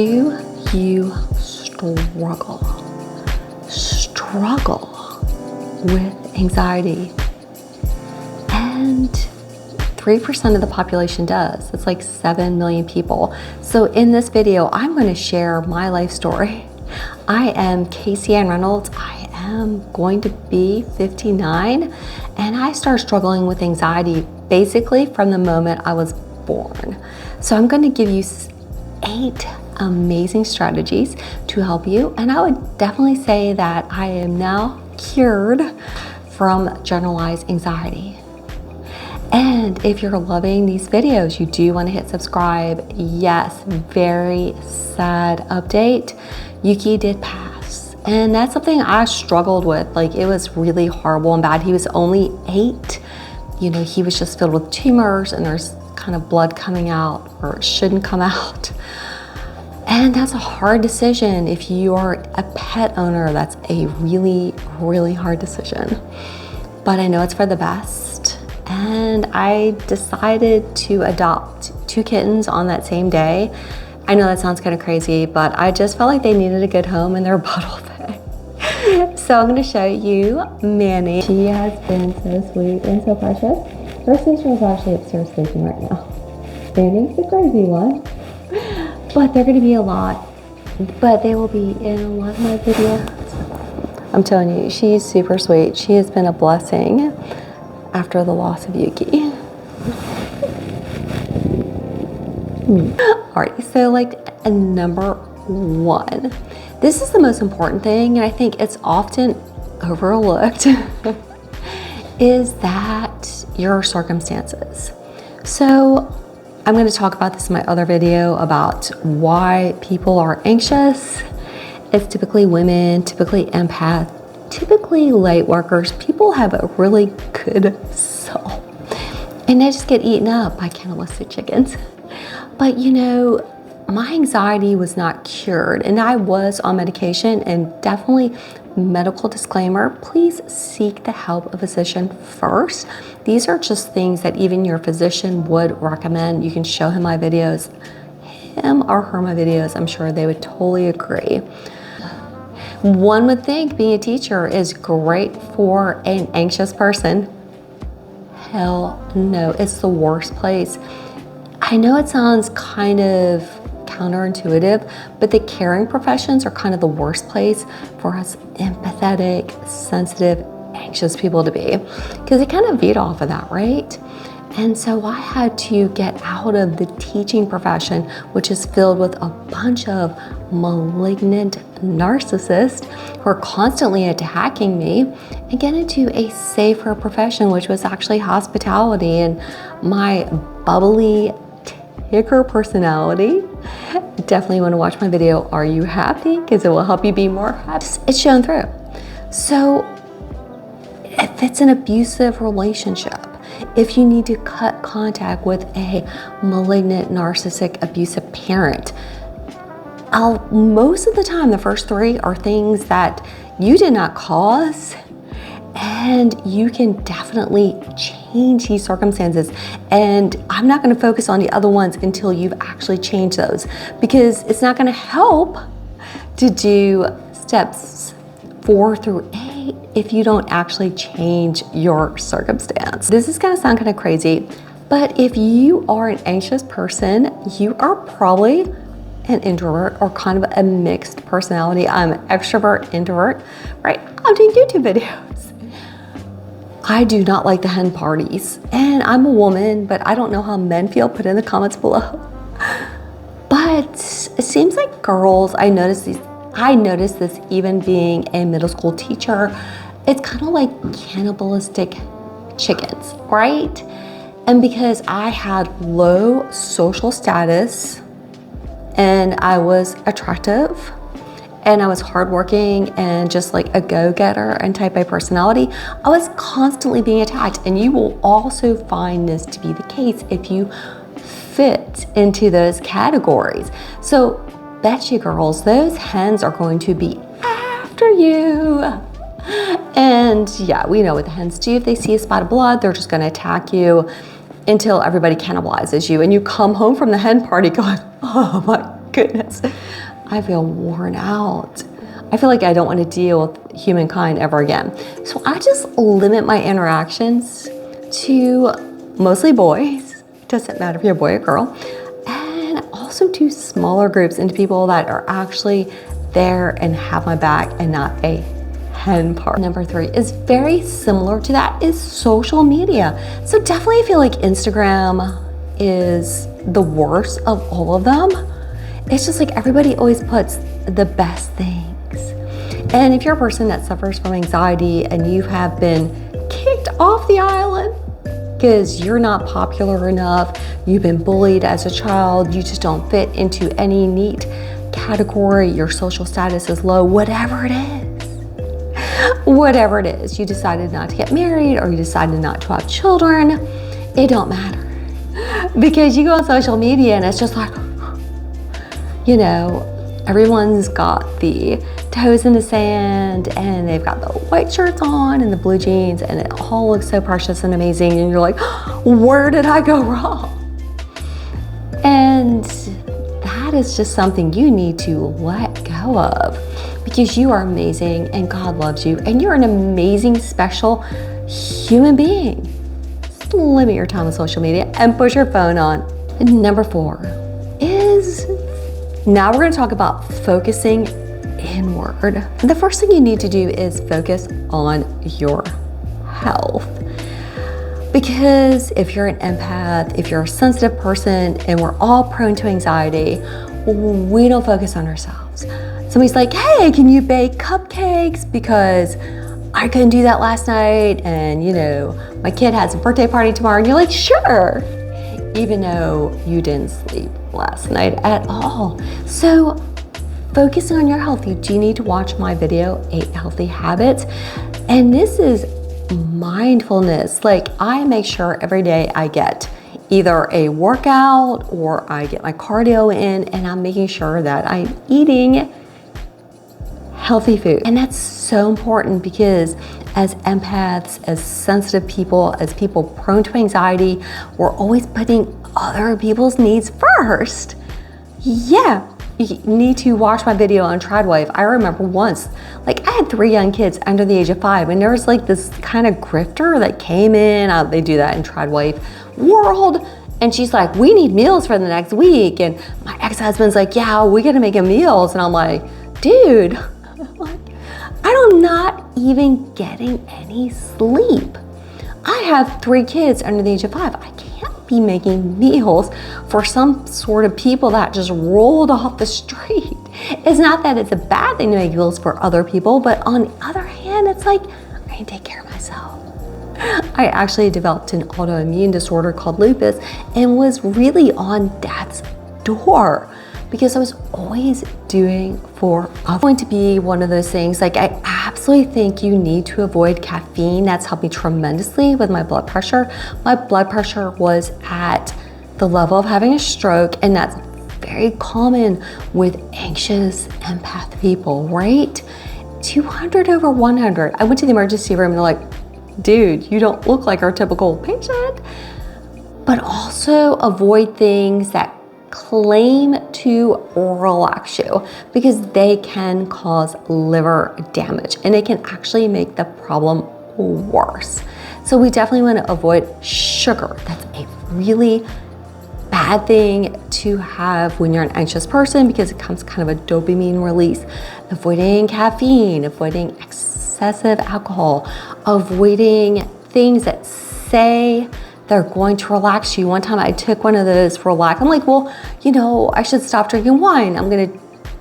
Do you struggle with anxiety? And 3% of the population does. It's like 7 million people. So in this video, I'm going to share my life story. I am Kacey Ann Reynolds. I am going to be 59, and I started struggling with anxiety basically from the moment I was born. So I'm going to give you 8 amazing strategies to help you, and I would definitely say that I am now cured from generalized anxiety. And if you're loving these videos, you do want to hit subscribe. Yes, very sad update. Yuki did pass. And that's something I struggled with. Like, it was really horrible and bad. He was only 8. You know, he was just filled with tumors and there's kind of blood coming out, or it shouldn't come out. And that's a hard decision. If you're a pet owner, that's a really, really hard decision. But I know it's for the best. And I decided to adopt 2 kittens on that same day. I know that sounds kind of crazy, but I just felt like they needed a good home in their bottle bag. So I'm gonna show you Manny. She has been so sweet and so precious. Her sister is actually upstairs sleeping right now. Manny's the crazy one. But they're gonna be a lot. But they will be in a lot of my videos. I'm telling you, she's super sweet. She has been a blessing after the loss of Yuki. Alright, so like number 1. This is the most important thing, and I think it's often overlooked, is that your circumstances. So I'm going to talk about this in my other video about why people are anxious. It's typically women, typically empath, typically light workers. People have a really good soul, and they just get eaten up by cannibalistic chickens. But you know, my anxiety was not cured, and I was on medication, and definitely medical disclaimer, please seek the help of a physician first. These are just things that even your physician would recommend. You can show him my videos, him or her my videos. I'm sure they would totally agree. One would think being a teacher is great for an anxious person. Hell no, it's the worst place. I know it sounds kind of counterintuitive, but the caring professions are kind of the worst place for us empathetic, sensitive, anxious people to be, because they kind of feed off of that, right? And so I had to get out of the teaching profession, which is filled with a bunch of malignant narcissists who are constantly attacking me, and get into a safer profession, which was actually hospitality. And my bubbly ticker personality, definitely want to watch my video, Are You Happy? Because it will help you be more happy. It's shown through. So if it's an abusive relationship, if you need to cut contact with a malignant, narcissistic, abusive parent, most of the time, the first 3 are things that you did not cause, and you can definitely change these circumstances. And I'm not going to focus on the other ones until you've actually changed those, because it's not going to help to do steps 4 through 8 if you don't actually change your circumstance. This is going to sound kind of crazy, but if you are an anxious person, you are probably an introvert or kind of a mixed personality. I'm extrovert, introvert, right? I'm doing YouTube videos. I do not like the hen parties, and I'm a woman, but I don't know how men feel. Put in the comments below. But it seems like girls, I noticed this even being a middle school teacher, it's kind of like cannibalistic chickens, right? And because I had low social status, and I was attractive, and I was hardworking and just like a go-getter and type A personality, I was constantly being attacked. And you will also find this to be the case if you fit into those categories. So bet you girls, those hens are going to be after you. And yeah, we know what the hens do. If they see a spot of blood, they're just going to attack you until everybody cannibalizes you, and you come home from the hen party going, oh my goodness, I feel worn out. I feel like I don't want to deal with humankind ever again. So I just limit my interactions to mostly boys. It doesn't matter if you're a boy or girl. And also to smaller groups and to people that are actually there and have my back and not a hen party. Number 3 is very similar to that, is social media. So definitely I feel like Instagram is the worst of all of them. It's just like everybody always puts the best things. And if you're a person that suffers from anxiety and you have been kicked off the island because you're not popular enough, you've been bullied as a child, you just don't fit into any neat category, your social status is low, whatever it is, you decided not to get married or you decided not to have children, it don't matter. Because you go on social media and it's just like, you know, everyone's got the toes in the sand and they've got the white shirts on and the blue jeans and it all looks so precious and amazing and you're like, where did I go wrong? And that is just something you need to let go of because you are amazing and God loves you and you're an amazing, special human being. Just limit your time on social media and put your phone on. And number 4 is, now we're going to talk about focusing inward. And the first thing you need to do is focus on your health. Because if you're an empath, if you're a sensitive person, and we're all prone to anxiety, we don't focus on ourselves. Somebody's like, hey, can you bake cupcakes? Because I couldn't do that last night. And you know, my kid has a birthday party tomorrow. And you're like, sure. Even though you didn't sleep last night at all. So focusing on your health, you do need to watch my video, 8 Healthy Habits. And this is mindfulness. Like I make sure every day I get either a workout or I get my cardio in and I'm making sure that I'm eating healthy food. And that's so important because as empaths, as sensitive people, as people prone to anxiety, we're always putting other people's needs first. Yeah, you need to watch my video on Tradwife. I remember once, like I had 3 young kids under the age of 5 and there was like this kind of grifter that came in, they do that in Tradwife world. And she's like, we need meals for the next week. And my ex-husband's like, yeah, we gotta make him meals. And I'm like, dude, I'm not even getting any sleep. I have 3 kids under the age of 5. I can't be making meals for some sort of people that just rolled off the street. It's not that it's a bad thing to make meals for other people, but on the other hand, it's like, I can take care of myself. I actually developed an autoimmune disorder called lupus and was really on death's door because I was always doing for others. Going to be one of those things, like I absolutely think you need to avoid caffeine. That's helped me tremendously with my blood pressure. My blood pressure was at the level of having a stroke, and that's very common with anxious empath people, right? 200 over 100. I went to the emergency room and they're like, dude, you don't look like our typical patient. But also avoid things that claim to relax you because they can cause liver damage and it can actually make the problem worse. So we definitely want to avoid sugar. That's a really bad thing to have when you're an anxious person because it comes kind of a dopamine release. Avoiding caffeine, avoiding excessive alcohol, avoiding things that say they're going to relax you. One time I took one of those for relax. I'm like, well, you know, I should stop drinking wine. I'm gonna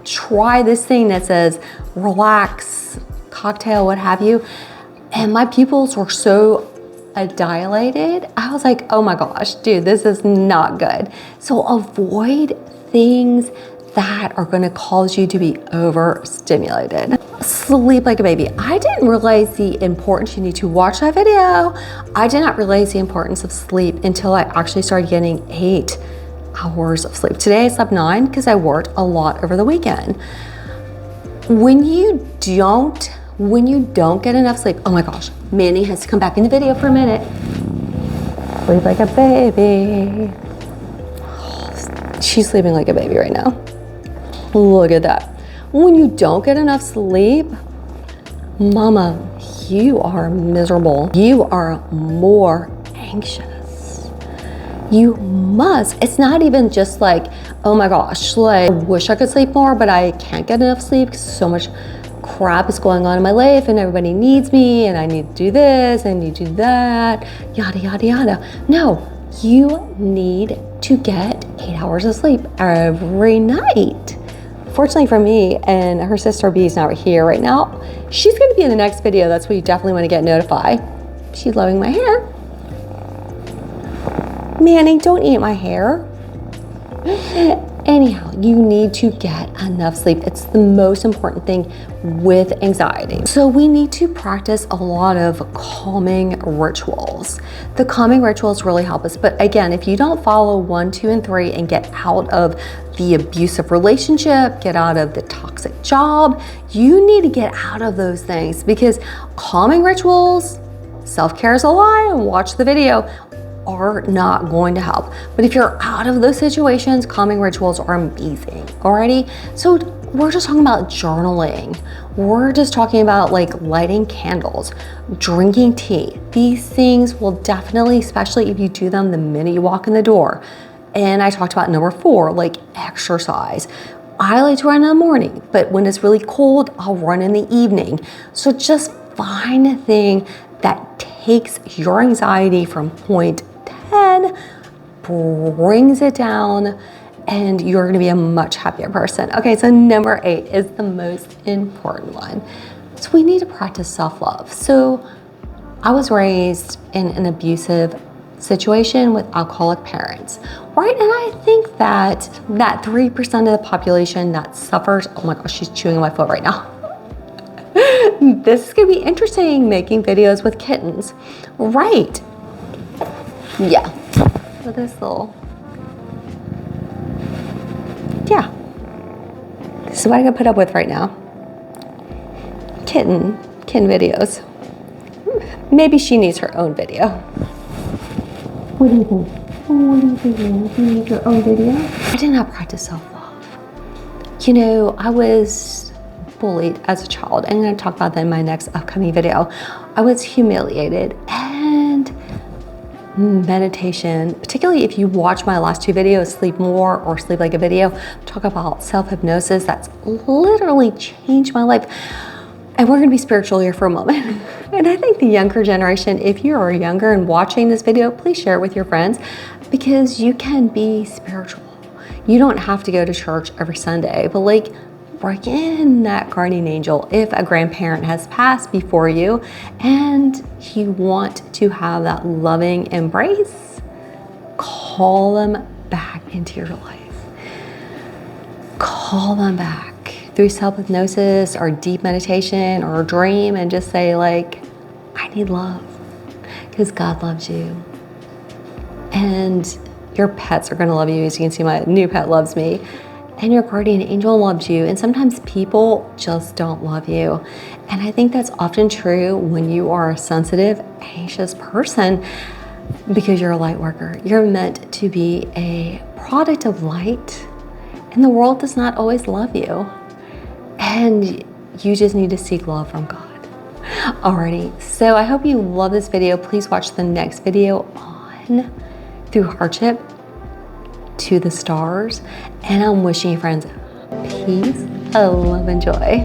try this thing that says relax, cocktail, what have you. And my pupils were so dilated. I was like, oh my gosh, dude, this is not good. So avoid things that are gonna cause you to be overstimulated. Sleep like a baby. I didn't realize the importance. You need to watch that video. I did not realize the importance of sleep until I actually started getting 8 hours of sleep. Today I slept 9 because I worked a lot over the weekend. When you don't get enough sleep, oh my gosh, Manny has to come back in the video for a minute. Sleep like a baby. She's sleeping like a baby right now. Look at that. When you don't get enough sleep, mama, you are miserable. You are more anxious. You must. It's not even just like, oh my gosh, like I wish I could sleep more, but I can't get enough sleep because so much crap is going on in my life and everybody needs me and I need to do this and you do that, yada, yada, yada. No, you need to get 8 hours of sleep every night. Fortunately for me, and her sister B is not here right now, she's gonna be in the next video. That's where you definitely wanna get notified. She's loving my hair. Manny, don't eat my hair. Anyhow, you need to get enough sleep. It's the most important thing with anxiety. So we need to practice a lot of calming rituals. The calming rituals really help us. But again, if you don't follow 1, 2, and 3 and get out of the abusive relationship, get out of the toxic job, you need to get out of those things, because calming rituals, self-care is a lie, and watch the video, are not going to help. But if you're out of those situations, calming rituals are amazing. Alrighty, so we're just talking about journaling. We're just talking about like lighting candles, drinking tea. These things will definitely, especially if you do them the minute you walk in the door. And I talked about number 4, like exercise. I like to run in the morning, but when it's really cold, I'll run in the evening. So just find a thing that takes your anxiety from point 10, brings it down, and you're gonna be a much happier person. Okay, so number 8 is the most important one. So we need to practice self-love. So I was raised in an abusive situation with alcoholic parents, right? And I think that 3% of the population that suffers, oh my gosh, she's chewing on my foot right now. This is gonna be interesting, making videos with kittens, right? Yeah, so this little, yeah, this is what I can put up with right now. Kitten videos. Maybe she needs her own video. What do you think? What do you think, man? She needs her own video? I did not practice self-love. You know, I was bullied as a child. I'm going to talk about that in my next upcoming video. I was humiliated, and meditation, particularly if you watch my last 2 videos, Sleep More or Sleep Like a Video, talk about self-hypnosis. That's literally changed my life. And we're gonna be spiritual here for a moment. And I think the younger generation, if you are younger and watching this video, please share it with your friends, because you can be spiritual. You don't have to go to church every Sunday, but like, bring in that guardian angel. If a grandparent has passed before you and you want to have that loving embrace, call them back into your life. Call them back through self-hypnosis or deep meditation or a dream, and just say like, I need love, because God loves you. And your pets are gonna love you. As you can see, my new pet loves me. And your guardian angel loves you. And sometimes people just don't love you. And I think that's often true when you are a sensitive, anxious person, because you're a light worker. You're meant to be a product of light, and the world does not always love you. And you just need to seek love from God. Alrighty, so I hope you love this video. Please watch the next video on Through Hardship to the Stars. And I'm wishing you, friends, peace, love, and joy.